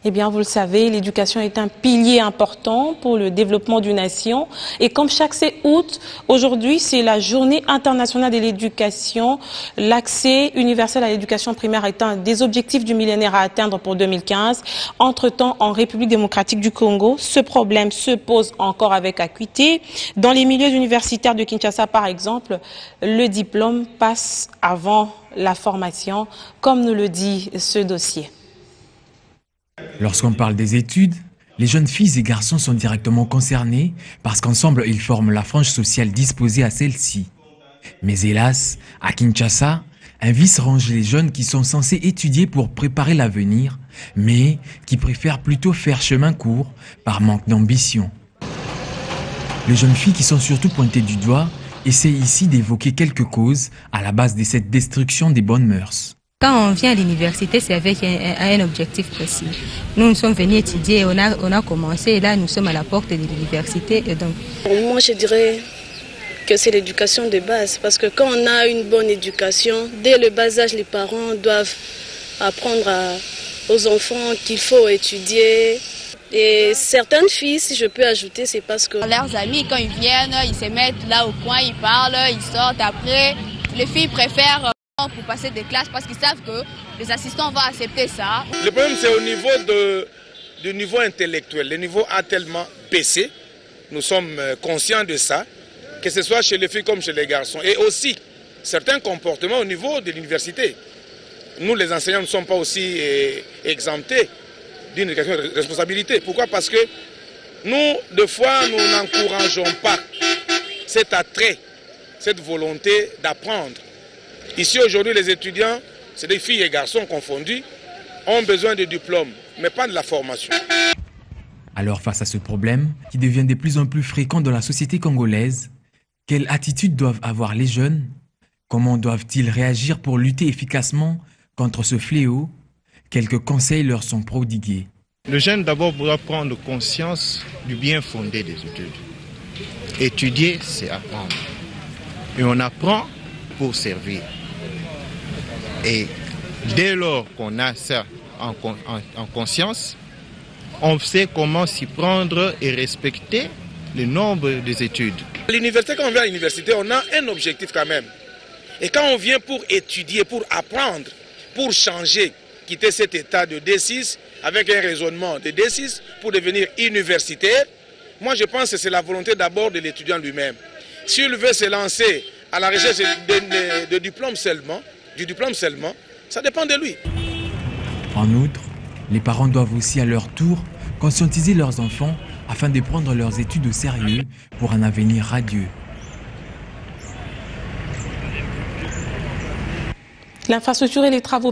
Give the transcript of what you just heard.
Eh bien, vous le savez, l'éducation est un pilier important pour le développement d'une nation. Et comme chaque 7 août, aujourd'hui, c'est la journée internationale de l'éducation. L'accès universel à l'éducation primaire est un des objectifs du millénaire à atteindre pour 2015. Entre-temps, en République démocratique du Congo, ce problème se pose encore avec acuité. Dans les milieux universitaires de Kinshasa, par exemple, le diplôme passe avant la formation, comme nous le dit ce dossier. Lorsqu'on parle des études, les jeunes filles et garçons sont directement concernés parce qu'ensemble ils forment la frange sociale disposée à celle-ci. Mais hélas, à Kinshasa, un vice range les jeunes qui sont censés étudier pour préparer l'avenir, mais qui préfèrent plutôt faire chemin court par manque d'ambition. Les jeunes filles qui sont surtout pointées du doigt essaient ici d'évoquer quelques causes à la base de cette destruction des bonnes mœurs. Quand on vient à l'université, c'est avec un objectif précis. Nous sommes venus étudier, on a commencé et là nous sommes à la porte de l'université. Moi je dirais que c'est l'éducation de base parce que quand on a une bonne éducation, dès le bas âge les parents doivent apprendre aux enfants qu'il faut étudier. Et certaines filles, si je peux ajouter, c'est parce que leurs amis quand ils viennent, ils se mettent là au coin, ils parlent, ils sortent après. Les filles préfèrent pour passer des classes parce qu'ils savent que les assistants vont accepter ça. Le problème c'est au niveau du niveau intellectuel. Le niveau a tellement baissé, nous sommes conscients de ça, que ce soit chez les filles comme chez les garçons. Et aussi certains comportements au niveau de l'université. Nous les enseignants ne sommes pas aussi exemptés d'une responsabilité. Pourquoi? Parce que nous, des fois, nous n'encourageons pas cet attrait, cette volonté d'apprendre. Ici, aujourd'hui, les étudiants, c'est des filles et garçons confondus, ont besoin de diplômes, mais pas de la formation. Alors, face à ce problème, qui devient de plus en plus fréquent dans la société congolaise, quelle attitude doivent avoir les jeunes? Comment doivent-ils réagir pour lutter efficacement contre ce fléau? Quelques conseils leur sont prodigués. Le jeune d'abord doit prendre conscience du bien fondé des études. Étudier, c'est apprendre. Et on apprend pour servir. Et dès lors qu'on a ça en conscience, on sait comment s'y prendre et respecter le nombre des études. À l'université, quand on vient à l'université, on a un objectif quand même. Et quand on vient pour étudier, pour apprendre, pour changer, quitter cet état de D6 avec un raisonnement de D6 pour devenir universitaire, moi je pense que c'est la volonté d'abord de l'étudiant lui-même. S'il veut se lancer à la recherche de diplôme seulement, ça dépend de lui. En outre, les parents doivent aussi à leur tour conscientiser leurs enfants afin de prendre leurs études au sérieux pour un avenir radieux. L'infrastructure et les travaux